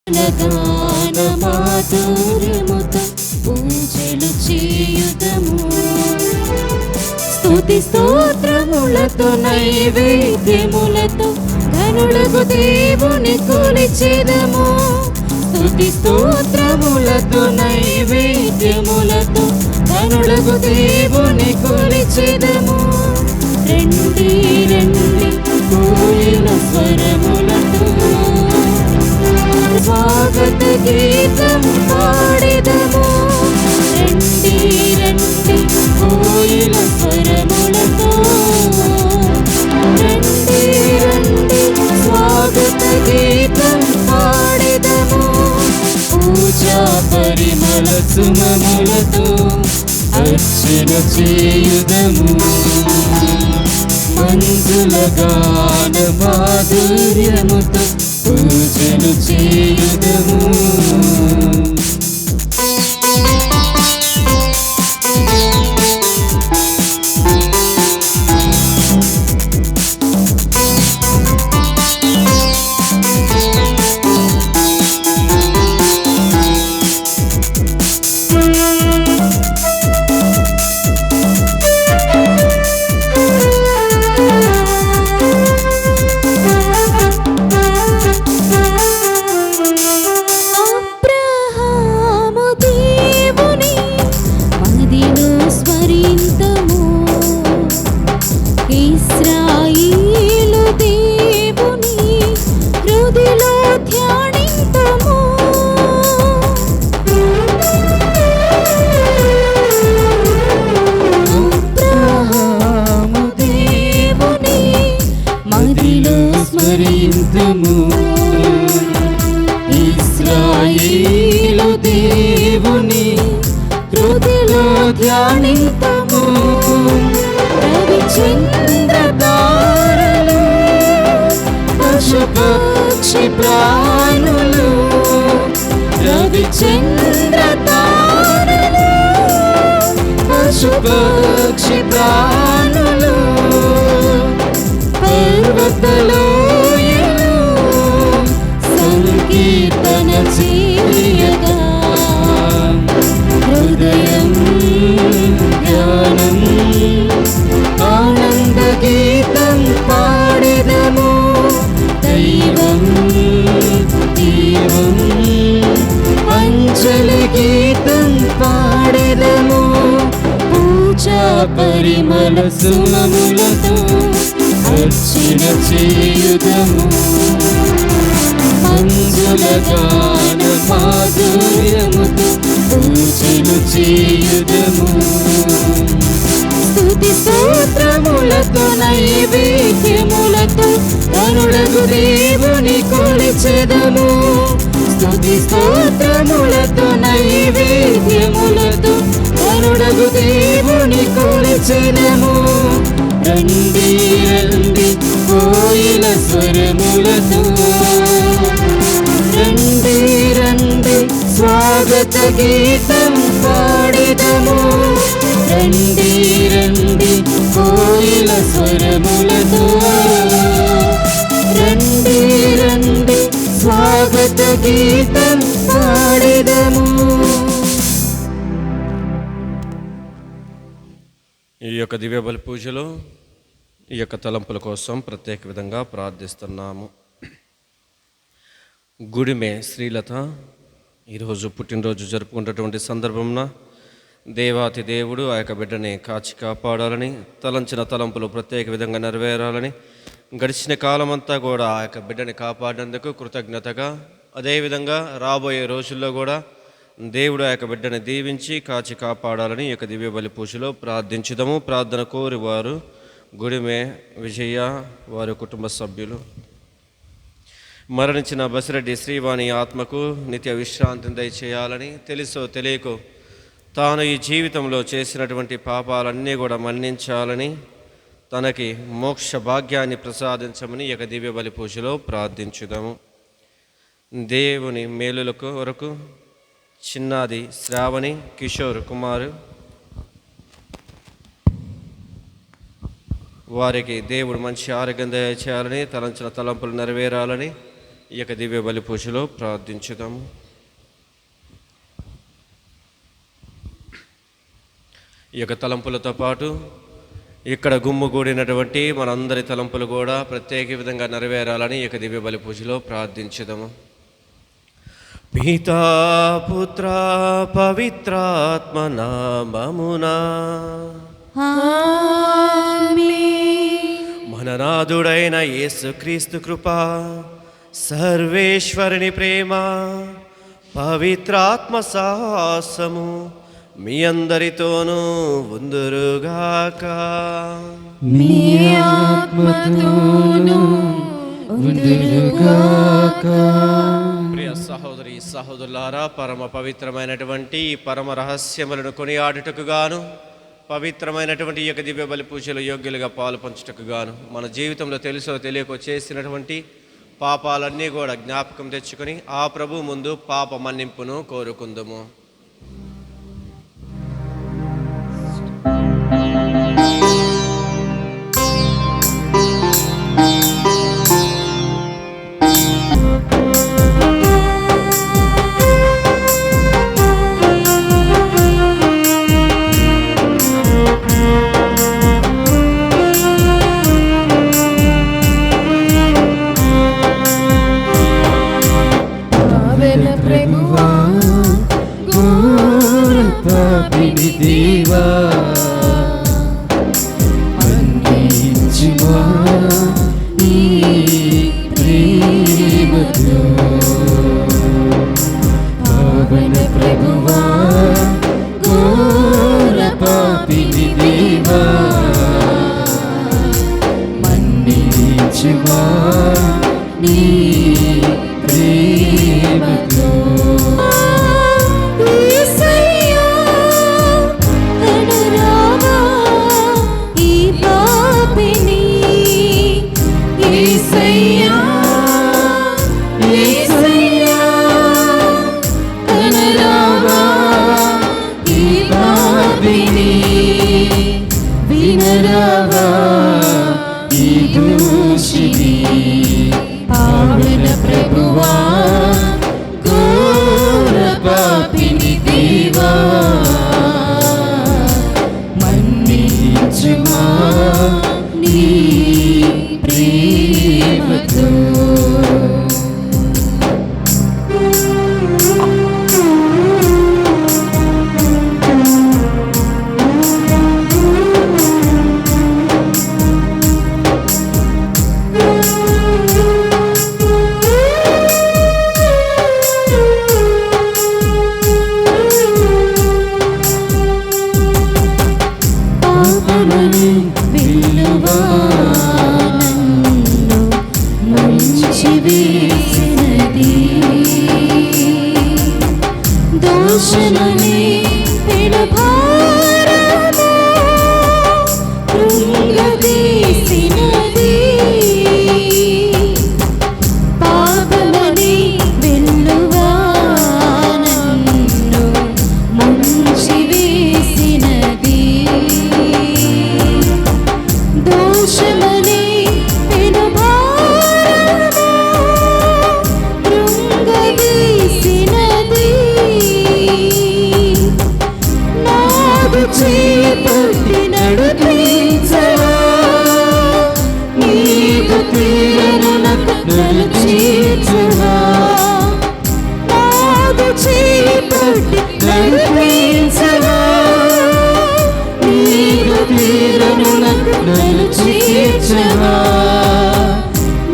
గాన మాధుర్యముతో పూజలు చేయుదము. స్తుతి స్తోత్రములతో నైవేద్యములతో ఘనుడగు దేవుని కొలిచెదము. స్తుతి స్తోత్రములతో నైవేద్యములతో ఘనుడగు దేవుని కొలిచెదము. రండి రండి కోయిల స్వరములతో స్వాగత గీతం పాడెదము. రండి రండి కోయిల స్వరములతో రండి రండి స్వాగత గీతం పాడెదము. పూజా పరిమళ సుమములతో అర్చన చేయుదము. మంజుల గాన మాధుర్యముతో పూజలు చేయుదము. ఇశ్రాయేలు దేవుని హృదయలో ధ్యానింతుము. రవిచంద్ర తారలు పశుపక్షి ప్రాణులు రవిచంద్ర తారలు పశుపక్షి ప్రాణులు పర్వతలోయలు సంకీర్తన చేయగా హృదయం జ్ఞానం ఆనంద గీతం పాడెదము. దైవం జీవం పంచల గీతం పాడెదము. పూజా పరిమళ సుమములతో అర్చన చేయుదము. మంజుల గాన మాధుర్యముతో పూజలు చేయుదము. స్తుతి స్తోత్రములతో నైవేద్యములతో ఘనుడగు దేవుని కొలిచెదము. స్తుతి స్తోత్రములతో నైవేద్యములతో ఘనుడగు దేవుని కొలిచెదము. రండి రండి కోయిల స్వరములతో రండి రండి స్వాగత గీతం పాడెదము. రండి రండి కోయిల స్వరములతో రండి రండి స్వాగత గీతం పాడెదము. ఈ యొక్క దివ్య బలి పూజలో ఈ యొక్క తలంపుల కోసం ప్రత్యేక విధంగా ప్రార్థిస్తున్నాము. గుడిమే శ్రీలత ఈరోజు పుట్టినరోజు జరుపుకున్నటువంటి సందర్భంన దేవాతి దేవుడు ఆ యొక్క బిడ్డని కాచి కాపాడాలని, తలంచిన తలంపులు ప్రత్యేక విధంగా నెరవేరాలని, గడిచిన కాలమంతా కూడా ఆ యొక్క బిడ్డని కాపాడినందుకు కృతజ్ఞతగా, అదేవిధంగా రాబోయే రోజుల్లో కూడా దేవుడు ఆ యొక్క బిడ్డని దీవించి కాచి కాపాడాలని ఈ యొక్క దివ్య బలి పూజలో ప్రార్థించుదాము. ప్రార్థన కోరి వారు గుడిమే విజయ, వారి కుటుంబ సభ్యులు. మరణించిన బసిరెడ్డి శ్రీవాణి ఆత్మకు నిత్య విశ్రాంతిని దయచేయాలని, తెలుసో తెలియకో తాను ఈ జీవితంలో చేసినటువంటి పాపాలన్నీ కూడా మన్నించాలని, తనకి మోక్ష భాగ్యాన్ని ప్రసాదించమని ఈ యొక్క దివ్య బలి పూజలో ప్రార్థించుదాము. దేవుని మేలుల కొరకు చిన్నాది శ్రావణి కిషోర్ కుమారు, వారికి దేవుడు మంచి ఆరోగ్యం దయచేయాలని, తలంచిన తలంపులు నెరవేరాలని, ఈ యొక్క దివ్య బలి పూజలో ప్రార్థించుదాము. ఈ యొక్క తలంపులతో పాటు ఇక్కడ గుమ్ముగూడినటువంటి మనందరి తలంపులు కూడా ప్రత్యేక విధంగా నెరవేరాలని ఈ యొక్క దివ్య బలి పూజలో ప్రార్థించుదాము. పితా పుత్ర పవిత్రాత్మ నామమునా మన నాథుడైన యేసుక్రీస్తు కృప, సర్వేశ్వరుని ప్రేమ, పవిత్రాత్మ సాహసము మీ అందరితోనూ ఉందురుగాక. మీ ఆత్మతోనూ ఉందురుగాక. ప్రియ సహోదరి సహోదరులారా, పరమ పవిత్రమైనటువంటి ఈ పరమ రహస్యములను కొనియాడుటకు గాను, పవిత్రమైనటువంటి ఈ యొక్క దివ్య బలి పూజలో యోగ్యులుగా పాలు పంచుటకు గాను, మన జీవితంలో తెలుసో తెలియకో చేసినటువంటి పాపాలన్నీ కూడా జ్ఞాపకం తెచ్చుకొని ఆ ప్రభు ముందు పాప మన్నింపును కోరుకుందుము. ప్రభువా, ఘోర పాపిని దేవా, మన్నించుమా నీ ప్రేమతో. పావన ప్రభువా, ఘోర పాపిని దేవా, మన్నించుమా నీ ప్రేమతో. యేసయ్యా కనురావా ఈ పాపిని. యేసయ్యా యేసయ్యా కనురావా ఈ పాపిని. వినరావా ఈ దోషిని. పావన ప్రభువా, ఘోర పాపిని దేవా, మన్నించుమా నీ ప్రేమతో. పాపమని విలువా నన్ను ముంచివేసినది. దోషమని పెనుభారము కృంగదీసినది. పాపమని విలువా నన్ను ముంచివేసినది. దోషమని పెనుభారము కృంగదీసినది. నాదు చేపట్టి నడిపించవా, నీదు తీరనులకు నన్ను చేర్చవా. నాదు చేపట్టి నడిపించవా, నీదు తీరనులకు నన్ను చేర్చవా.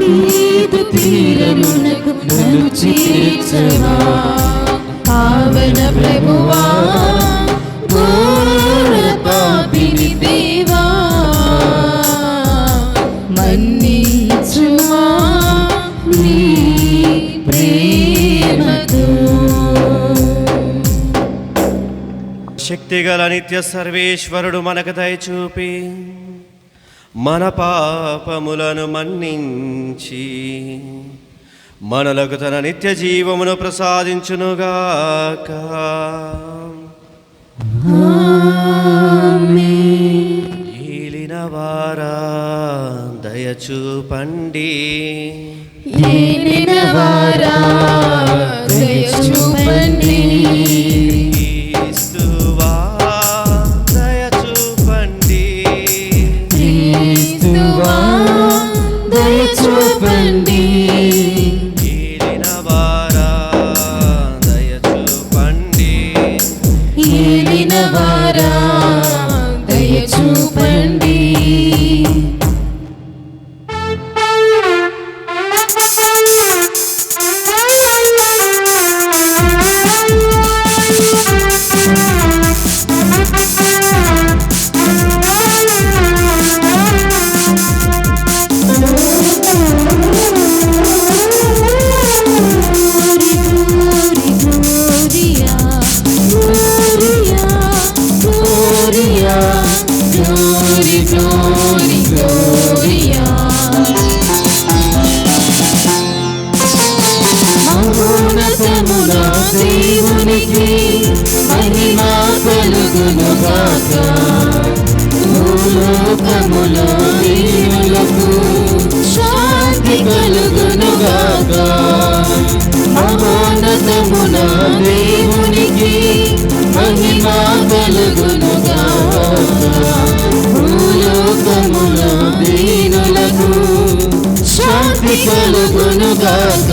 నీదు తీరనులకు నన్ను చేర్చవా. పావన ప్రభువా, ఘోర పాపిని దేవా, మన్నించుమా నీ ప్రేమతో. శక్తిగల నిత్య సర్వేశ్వరుడు మనకు దయచూపి మన పాపములను మన్నించి మనలకు తన నిత్య జీవమును ప్రసాదించునుగాక. ఆమేన్. ఏలిన వారా దయచూపండి, ఏలిన వారా దయ చూపండి. క్రీస్తువా దయ చూపండి. క్రీస్తువా దయ చూపండి. ఏలిన వారా దయ చూపండి. ఏలిన వారా దయ చూపండి. మహోన్నతమున దేవునికి మహిమ కలుగునుగాక. భూలోకములో దీనులకు శాంతి కలుగునుగాక. మహోన్నతమున దేవునికి మహిమ కలుగునుగాక. భూలోకములో దీనులకు శాంతి కలుగునుగాక.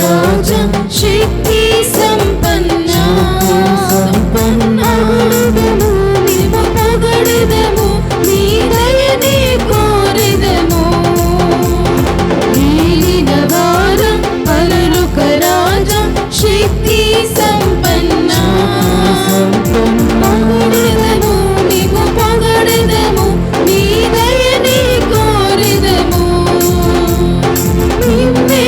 రాజా శక్తి సంపన్న అగుడుదము నిన్ను పొగడుదము, నీ దయనే కోరెదము. ఏలిన వారా పరలోక రాజా శక్తి సంపన్న అగుడుదము నిన్ను పొగడుదము, నీ దయనే కోరెదము. నిన్నే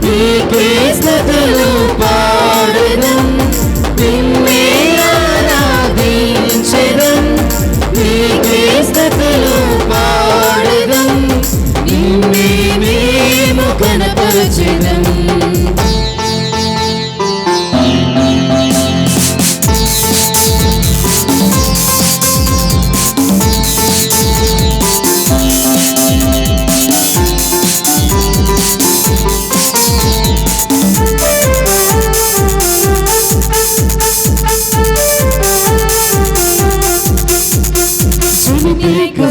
నీకే స్తుతులు పాడెదం, నిన్నే ఆరాధించెదం. నీకే స్తుతులు పాడెదం, నిన్నే మేము కనపరచెదం.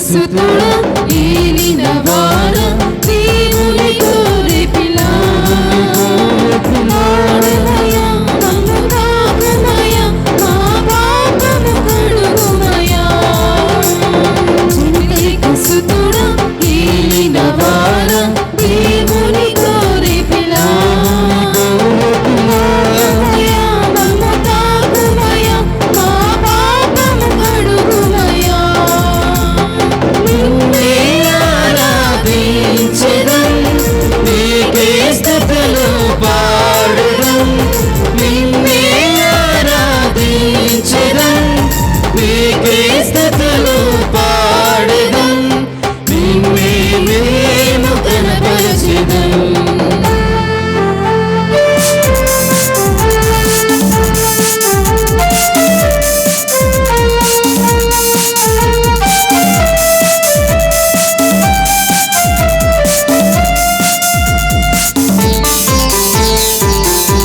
సుతుడా ఏలిన వారా